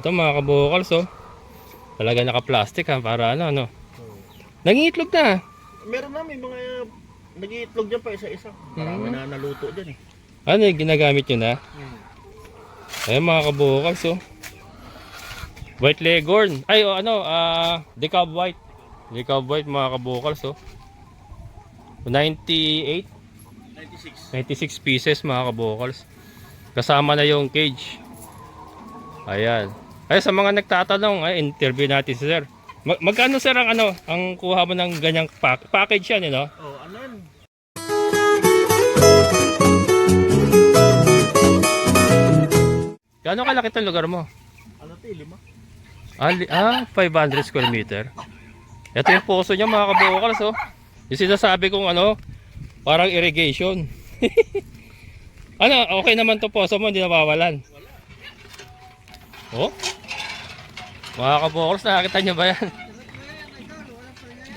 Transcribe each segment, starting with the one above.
Ito mga kabukals, oh. Talaga naka-plastic ha, para ano. Nangingitlog na. Meron na, may mga nag-iitlog dyan pa isa-isa. Marami na naluto dyan eh. Ano yung ginagamit nyo na? Ayun mga kabukals, oh. White Leghorn. Ay, oh, Decab White. Decab White mga kabukals, oh. 98, 96 pieces mga kabukals. Kasama na yung cage. Ayan. Ay, sa mga nagtatanong, ay interview natin si sir. Magkano sir ang kuha mo ng ganyang package yan, no? Oh, ano yan? Gaano kalaki itong lugar mo? Ano ito, 500 square meter. Ito yung poso niya mga kabukals, oh. Yung sinasabi kong parang irrigation. Okay naman to poso mo, hindi nawawalan. Oh? Mga kabukals, nakakita nyo ba yan?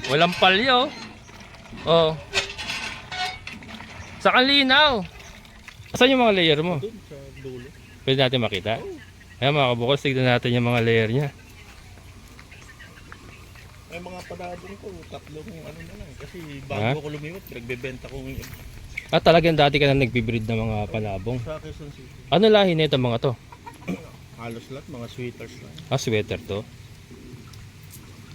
Walang palyo. Oh. Sa kalinaw. Saan yung mga layer mo? Doon sa dulo. Pwede natin makita. Ayan mga kabukals, tignan natin yung mga layer niya. May mga padadong ko, tatlong ano na lang. Kasi bago ako lumiwat, nagbebenta ko yung Talagang dati ka na nagbe-breed ng mga panabong. sa Quezon City. Ano lahi nito mga to? Halos lahat, mga sweaters lang. Sweater to.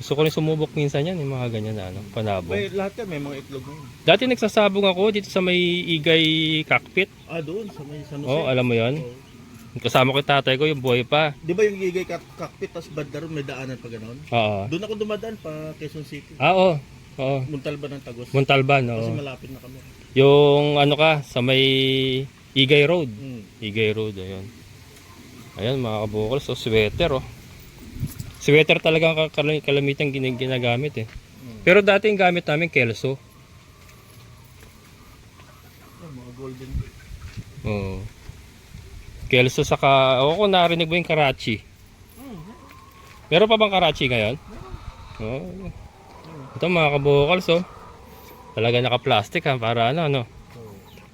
Gusto ko rin sumubok minsan yan, yung mga ganyan na panabong. May lahat yan, may mga itlog ngayon. Dati nagsasabong ako dito sa may Igay cockpit. Doon, sa may San Jose. Oh, alam mo yon. Oh. Kasama ko yung tatay ko, yung buhay pa. Di ba yung Igay cockpit, tapos banda ron, may daanan pa gano'n? Oo. Doon ako dumadaan pa Quezon City. Oo. Oo. Muntalban ng Tagos. Montalban, Kasi oo. malapit na kami. Yung sa may Igay Road. Mm. Igay Road, ayun. Ayan mga kabukal, so sweater, oh. Sweater talaga ang kalamitan ginagamit eh. Pero dati yung gamit namin Kelso. Mga golden. Oo. Kelso saka, kung narinig mo yung Karachi. Meron pa bang Karachi ngayon? Oo. Ito mga kabukal, so. Talaga naka-plastic ha, para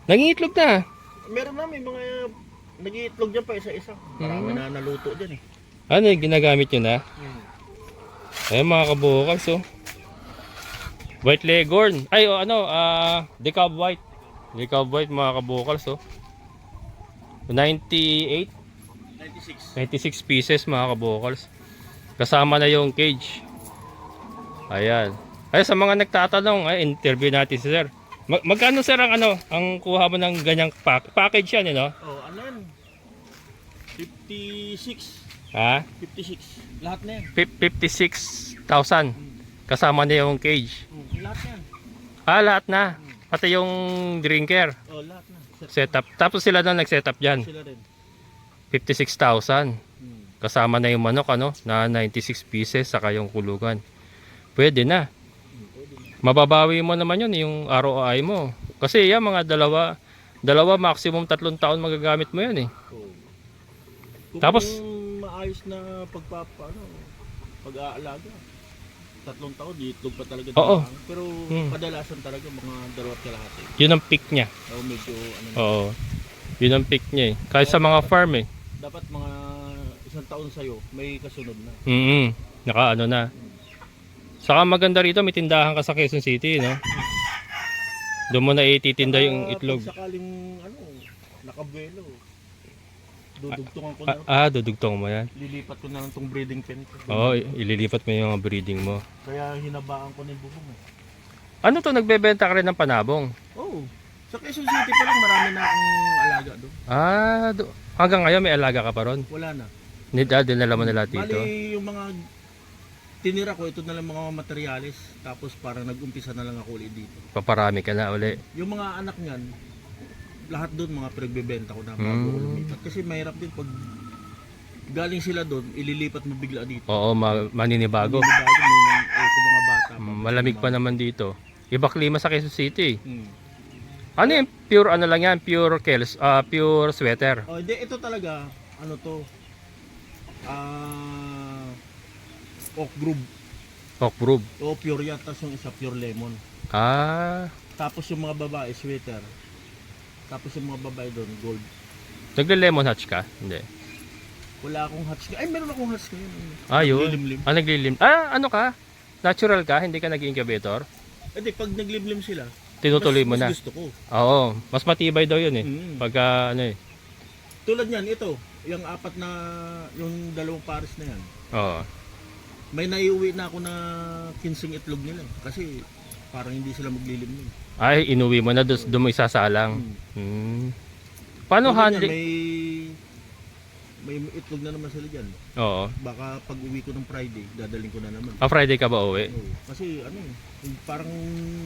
Nangingitlog na. Meron na, may mga nag-iitlog dyan pa isa-isa. Marami na naluto dyan eh. Ano yung ginagamit nyo na? Ayun mga kabukal, so. White Leghorn. Ay, Decab White. Decab White mga kabukal, so. 98, 96 pieces mga kabukals. Kasama na yung cage. Ayan. Ay, sa mga nagtatanong, ay interview natin si sir. Magkano sir ang kuha mo ng ganyang package yan, no? Oh, ano yan? 56. 56. Lahat na yan. 56,000. Kasama na yung cage. Lahat yan. Lahat na. Pati yung drinker. Oh, lahat na. Setup. Tapos sila na nag-setup dyan. Sila rin. 56,000. Kasama na yung manok, na 96 pieces, saka yung kulugan. Pwede na. Mababawi mo naman yun, yung ROI mo. Kasi yan, mga dalawa, maximum 3 taon magagamit mo yan eh. Kung Tapos, maayos na pag-aalaga. 3 taon, itlog pa talaga. Oo. Pero kadalasan talaga mga 2 kalahati. Yun ang peak niya. Medyo Oo. Yun ang peak niya eh. Kahit sa mga farm eh. dapat mga 1 taon sa'yo, may kasunod na. Naka na. Saka maganda rito, may tindahan ka sa Quezon City, no? Doon mo na ititinda yung itlog. Pag sakaling nakabuelo, dudugtungan ko na. Dudugtong mo yan. Lilipat ko na lang tong breeding pen ko. Oo, ililipat mo yung mga breeding mo. Kaya hinabaan ko na yung bubong eh. Ano to, nagbebenta ka rin ng panabong? Oo. Sa Quezon City pa lang marami na akong alaga doon. Hanggang ngayon may alaga ka pa ron? Wala na. Dinala mo na lahat dito? Bali yung mga tinira ko, ito na lang mga materialis. Tapos parang nag-umpisa na lang ako ulit dito. Paparami ka na uli. Yung mga anak niyan, lahat doon mga pinagbebenta ko na bago ko lumipat. Kasi mahirap din pag galing sila doon, ililipat mo bigla dito. Oo, maninibago. Kung mga bata. Malamig pa naman dito. Iba klima sa Quezon City. Ano yung pure lang yan? Pure pure sweater? Oh, hindi, ito talaga, oak grove. Oak Grove. O pure yan, tapos yung isa pure lemon. Tapos yung mga babae, sweater. Tapos yung mga babae doon, gold. Nagle-lemon hatch ka? Hindi. Wala akong hats. Ay, meron akong hats ngayon. Ah, yun. Naglilimlim. Ah, naglilim. Ah, ano ka? Natural ka? Hindi ka nag-incubator? Hindi, pag naglimlim sila, Tinutuloy mo na. mas gusto ko. Oo, mas matibay daw yun eh. Mm. Pagka ano eh. Tulad niyan, ito, yung apat na, yung dalawang pares na yan. Oo. May naiuwi na ako na 15 itlog nila. Kasi parang hindi sila maglilimlim. Ay, inuwi mo na, doon mo isasalang. Hmm. Paano Tulad niyan, handling? may itlog na naman sila dyan. Oo. Baka pag uwi ko ng Friday, dadaling ko na naman. Ah, Friday ka ba uwi? Oo. Kasi ano eh, parang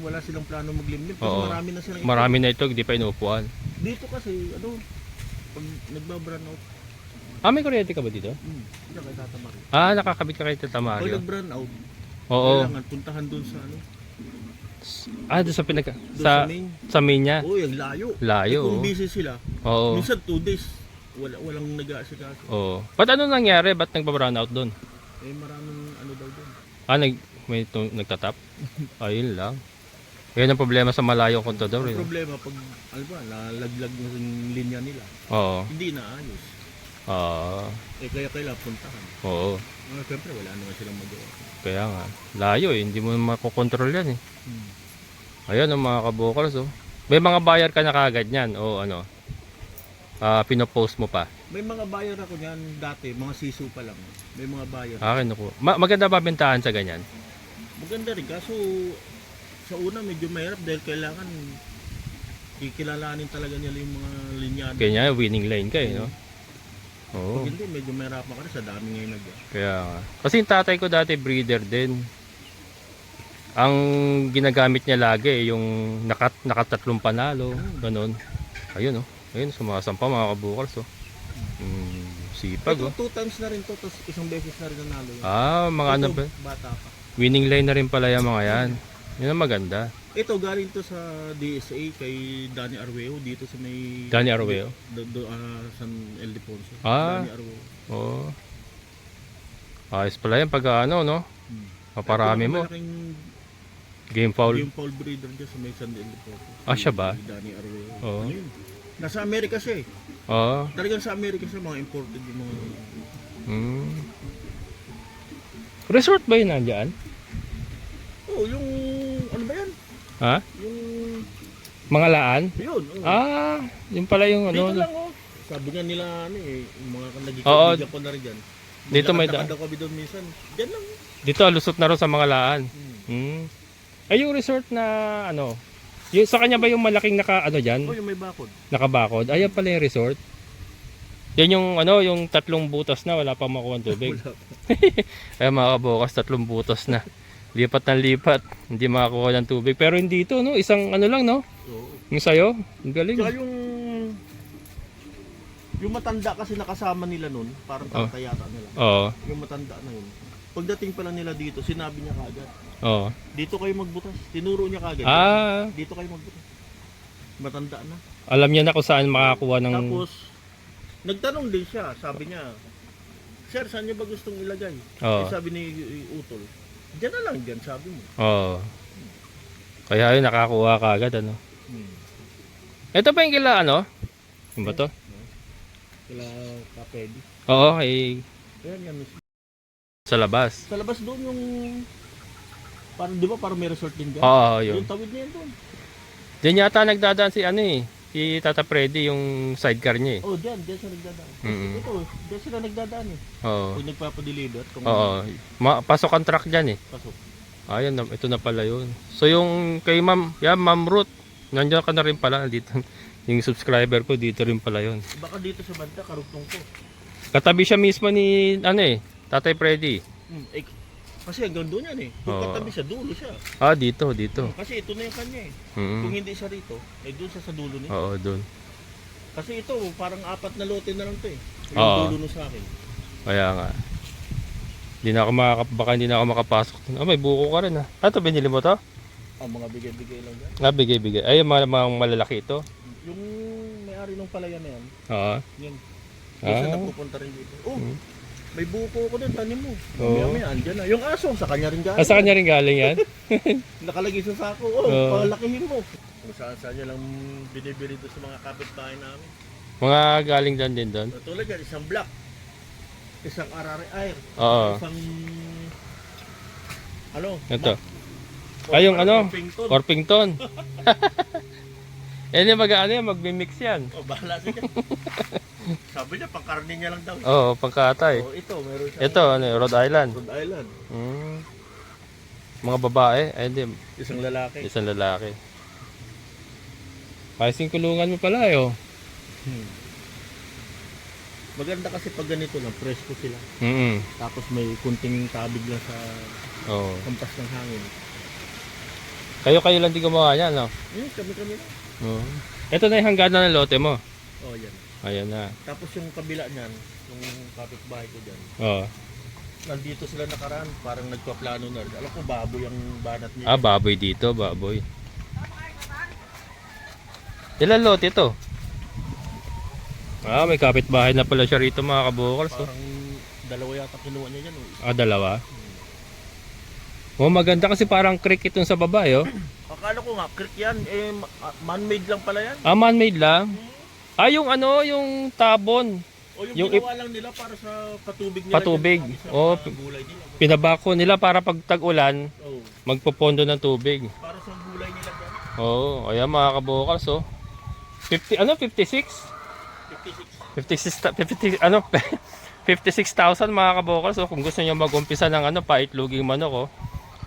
wala silang plano maglimlim. Kasi Oo. marami na silang itlog. Marami na ito, hindi pa inuupuan. Dito kasi, ano, pag nagbabrand out, Ah, may kuryente ka ba dito? diyan kay Tata Mario. Ah, nakakabit ka kay Tata Pag Mario. nag-brand out, Oo. kailangan puntahan doon sa ano, Ah, doon sa pinag... doon sa main. Sa main niya? Oo, yung layo. Layo, Eh, kung oo. busy sila, Oo. minsan 2 days, walang nag-aasikaso. Oo. Ba't ano nangyari? Ba't nagpa-brown out doon? Eh, maraming ano daw doon. Ah, nagtatap? Ayun lang. Yan ang problema sa malayong kontador. Ang Eh. problema, pag, ano ba, nalaglag na yung linya nila, Oo. hindi na ayos. Ah, Eh, kaya kailangan puntahan. oo. Siyempre, wala naman silang magawa. Kaya nga. Layo eh. Hindi mo makokontrol yan eh. Ayan ang mga kabukals oh. May mga buyer ka na kagad yan o ano? Pinopost mo pa. May mga buyer ako niyan dati, mga siso pa lang. May mga buyer. Akin ako. Maganda ba bentahan sa ganyan? Maganda rin, kaso sa una medyo mahirap dahil kailangan kikilalanin talaga nila yung mga linyado. Kanya winning line ka eh, no? Oo. Pag hindi, medyo mahirap ka rin sa dami ngayon Kaya nga. Kasi yung tatay ko dati breeder din. Ang ginagamit niya lagi yung nakatatlong panalo, ganun. Ayun oh. Ayun sumasampa mga kabukals oh. Sipag oh. 2 times na rin to, tapos isang beses na rin nanalo. Ah, mga ano ba? Bata pa. Winning line na rin pala yung mga yan. Yun ang maganda. Ito galing to sa DSA kay Danny Arweo dito sa may Danny Arweo? San Ildefonso. Ah. Danny Arweo. Oo. Ayos pala yan pag ano no? Paparami mo. Malaking Game foul. Game foul breeder dyan sa may San Ildefonso. Ah, siya ba? Si Danny Arweo. Oo. Ano yun? Nasa Amerika siya eh. Oo. Talagang sa Amerika siya mga imported yung mga... Resort ba yun nandyan? Oh, yung... Ano ba yan? Ha? Yung... Mga laan? Yun. Oh. Ah, yun pala yung Dito ano. lang oh. Sabi nga nila ano eh, yung mga Oo. nagkikaibigan ko na rin dyan. Dito may Lakad-lakad ako kami doon minsan. Diyan lang. Dito lusot na rin sa mga laan. Ay yung resort na ano, yung, sa kanya ba yung malaking naka ano dyan? Oh, yung may bakod. Nakabakod? Ayan pala yung resort. Yan yung ano, yung 3 butas na wala pang makuha ng tubig. Wala pa. Ay mga kabukas, 3 butas na. Lipat ng lipat, hindi makakuha ng tubig. Pero hindi ito, no? Isang ano lang, no? Oo. Yung sayo, ang galing. Tsaka yung matanda kasi nakasama nila nun, parang tatay yata nila. Oo, Yung matanda na yun. Pagdating pala nila dito, sinabi niya kagad, oo. dito kayo magbutas. Tinuro niya kagad. Ah, Dito kayo magbutas. Matanda na. alam niya na kung saan makakuha ng... Tapos, nagtanong din siya. Sabi niya, Sir, saan niyo ba gustong ilagay? Oo. Eh, sabi ni Utol, diyan na lang dyan, sabi mo. Oo. Kaya yun, nakakuha ka agad, ano? Ito pa yung kila, ano? Yung ba to? Kila Kapedi. Oo, kay... Ayan yan mismo. Sa labas. Sa labas doon yung, parang di ba parang may resort din dyan? Oo, yun. Yung tawid niya yun doon. Diyan yata nagdadaan si ano eh. Si Tata Freddy, yung sidecar niya eh. Oh, dyan siya nagdadaan. Ito, dyan sila nagdadaan eh. Oo. Pag nagpapadeliver, kung Oo. Pasok ang truck dyan eh. pasok. Ayan, ito na pala yun. So yung kay Ma'am, Ma'am Ruth, nandiyan ka na rin pala dito. Yung subscriber ko dito rin pala yun. Baka dito sa banda, karugtong ko. Katabi siya mismo ni ano eh, Tatay Freddy. Eh, kasi hanggang doon yan eh. Kung Oo. katabi siya, dulo siya. Ah, dito. Kasi ito na yung kanya eh. Mm. Kung hindi siya rito, eh doon siya sa dulo niya. Oo, doon. Kasi ito, parang 4 na lote na lang to eh. Yung Oo. dulo nun sa akin. Kaya nga. Baka hindi na ako makapasok. Ah, may buko ka rin ah. Ah, ito binili mo to? Ang mga bigay-bigay lang yan. Ah, bigay. Ay, mga malalaki ito. Yung may-ari ng palayan na yan, Oo. yun. Kasi Ah. nagpupunta rin dito. Oh, may buko ko doon, tanim mo. Oo. Maya, andyan na. Yung aso, sa kanya rin galing. Ah, sa kanya rin galing yan? Nakalagay sa sako. Oh, Oo. palakihin mo. Kung saan niya lang binibili doon sa mga kapitbahay namin. Mga galing din doon. Tulad yan, isang block. isang Arari Air, Oo. isang ano, Ito. Ay, yung ano? Orpington. Orpington. Eh, di mag-ano yan, magmi-mix yan. Oh, bahala siya. Sabi niya, pangkarne niya lang daw. Oo, pangkatay. Oh, ito, meron siya. Ito, ano, Rhode Island. Rhode Island. Mm. Mga babae, ay hindi, Isang lalaki. isang lalaki. Kasing kulungan mo pala, oh. Maganda kasi pag ganito lang, presko sila. Mm. Tapos may kunting tabig lang sa Oo. kampas ng hangin. Kayo lang din gumawa niyan, no? Kami lang. Oo. Ito na yung hangganan ng lote mo. Oh, yan. Ayan na. Tapos yung kabila niyan, yung kapitbahay ko dyan, Oo. nandito sila nakaraan, parang nagpaplano na. Alam ko, baboy ang banat niya. Ah, baboy dito, baboy. Ilan lote ito? Ah, may kapitbahay na pala siya rito, mga kabukals. Oh. Parang dalawa yata kinuha niya dyan. Oh. Ah, dalawa? Oh, maganda kasi parang creek itong sa baba, oh. Akala ko nga, creek yan. Man-made lang pala yan. Ah, man-made lang? Ah, yung ano, yung tabon. O yung, Yung ginawa lang nila para sa patubig nila. Patubig. Dyan, sa Oh, mga gulay nila. pinabako nila para pag tag-ulan, Oh, magpopondo ng tubig. para sa gulay nila dyan. Oo, ayan mga kabukals, oh. 50, ano, 56? 56. 56, 50, ano, 56,000 mga kabukals, oh. Kung gusto niyo mag-umpisa ng ano, paitluging manok, oh.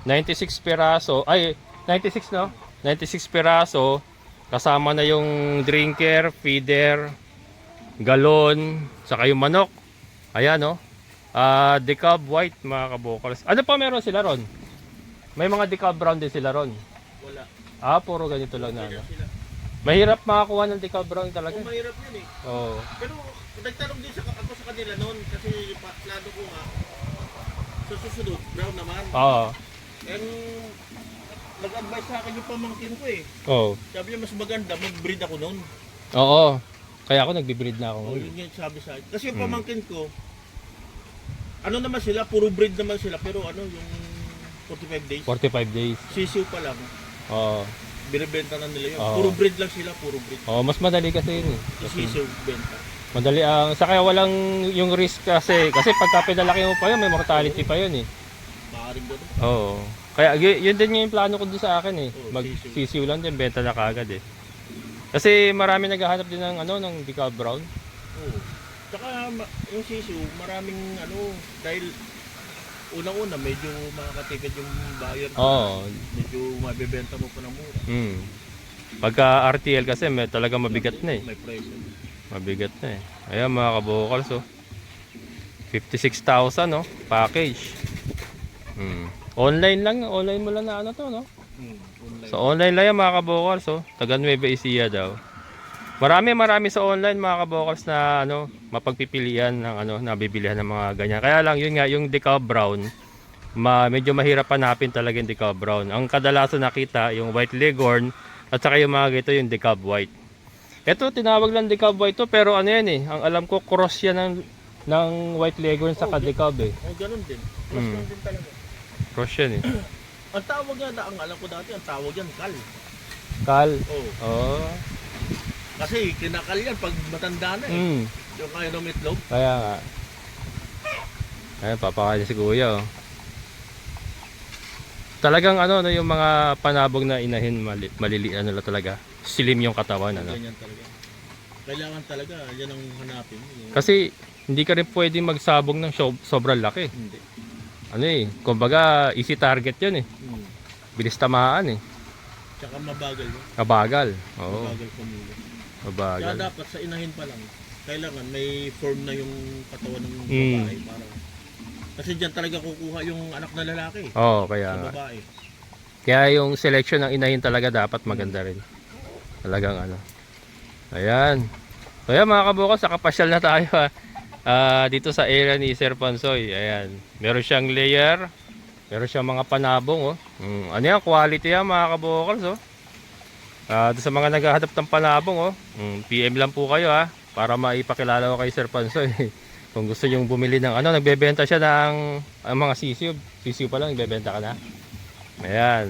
96 piraso, ay, 96 no? 96 piraso, kasama na yung drinker, feeder, galon, saka yung manok. Ayan, oh. Decal white mga kabukals. Ano pa meron sila ron? May mga decal brown din sila ron. Wala. Ah, puro ganito lang na, ano. Kaya sila. Mahirap makakuha ng decal brown talaga. Oh, mahirap yun eh. Oo. Pero nagtanong din ako sa kanila noon kasi plano ko nga sa susunod, brown naman. Oo. And nag-advise sa akin yung pamangkin ko eh. Oo. Sabi niya mas maganda mag-breed ako noon. Oo. Kaya ako nagbe-breed na ako Oh, ngayon. yun yung sabi sa akin. Kasi yung pamangkin ko, ano naman sila, puro breed naman sila pero ano yung 45 days. 45 days. Sisiw pa lang. Oo. Binibenta na nila yun. Oo. Puro breed lang sila, puro breed. Oo, mas madali kasi yun eh. Sisiw benta. Madali ang saka walang yung risk kasi pagka pinalaki mo pa yun, may mortality pa yun eh. Maaaring gano'n. Oo. Kaya yun din yung plano ko din sa akin eh. Oo, Mag-sisiw lang din, benta na kagad eh. Kasi marami naghahanap din ng ano, ng decal brown. Oo. Tsaka yung sisiw, maraming ano, dahil unang-una medyo makakatipid yung buyer. Oo. Medyo mabibenta mo pa ng mura. Pagka RTL kasi may talaga mabigat na eh. May presyo. Mabigat na eh. Ayan mga kabukals oh. 56,000 no, package. Online lang, online mo lang na ano to no. Online. So online lang yan mga kabukals oh. Taga Nueva Ecija daw. Marami sa online mga kabukals na ano, mapagpipilian ng ano, nabibilihan ng mga ganyan. Kaya lang yun nga, yung decal brown, medyo mahirap hanapin talaga yung decal brown. Ang kadalasan nakita, yung white leghorn, at saka yung mga gito, yung decal white. Ito, tinawag lang decal white to, pero ano yan eh, ang alam ko, cross yan ng white leghorn sa decal eh. Oh, ganun din. Plus lang din talaga. Cross yan eh. Ang tawag yan, ang alam ko dati, ang tawag yan, kal. Kal. Oh. Oh. Kasi kinakal yan pag matanda na eh. Yung kaya ng itlog. Kaya nga. Ayan, papakain si kuya oh. Talagang ano, no, yung mga panabog na inahin, malilian nila talaga. Slim yung katawan. Ano? Ganyan talaga. Kailangan talaga, yan ang hanapin. Kasi hindi ka rin pwedeng magsabog ng sobrang laki. Hindi. Ano eh, kumbaga easy target yun eh. Bilis tamaan eh. Tsaka mabagal yun. Kabagal. Oo, Mabagal pumili. mabagal. Kaya dapat sa inahin pa lang, kailangan may form na yung katawan ng babae para. Kasi diyan talaga kukuha yung anak na lalaki Oo, kaya sa nga. babae. Kaya yung selection ng inahin talaga dapat maganda rin. Talagang ano. Ayan. Kaya mga kabukas, nakapasyal na tayo ha. Dito sa area ni Sir Pansoy. Ayan. Meron siyang layer. Meron siyang mga panabong oh. Ano yan? Quality yan mga kabukas oh. Sa mga naghahanap ng panabong oh. PM lang po kayo ha. Para maipakilala ko kay Sir Pansoy. Kung gusto nyong bumili ng ano, nagbebenta siya ng mga sisiw. Sisiw pa lang, nagbebenta ka na. Ayan.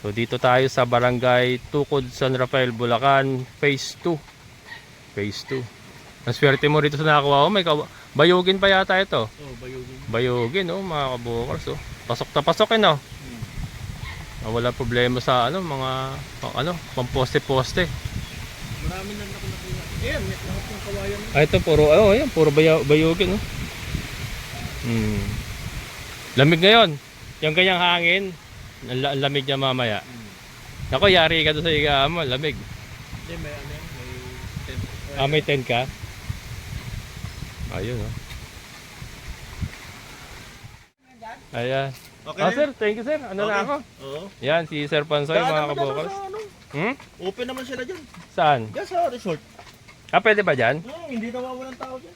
So dito tayo sa Barangay Tukod, San Rafael, Bulacan, Phase 2. Phase 2. Ang swerte mo rito sa nakakuha ko, Bayugin pa yata ito. Oh, bayugin. Bayugin, oh, mga kabukals, oh. Pasok na pasok, eh, no? Wala problema sa ano, mga pamposte-poste. Marami na ako nakuha. Ayan, lahat ng kawayan. Ito puro bayugin, oh. Lamig ngayon. Yung ganyang hangin, ang lamig niya mamaya. Ako, yari ka doon sa higaan mo, lamig. Hindi, may ano yan, may tent. May tent ka? Ayun, oh. Ayan. Okay. Sir, thank you, sir. Ano na ako? Oo. Yan, si Sir Pansoy, mga kabukals. Open naman sila dyan. Saan? Diyan sa resort. Pwede ba dyan? Hindi nawawalan tao dyan.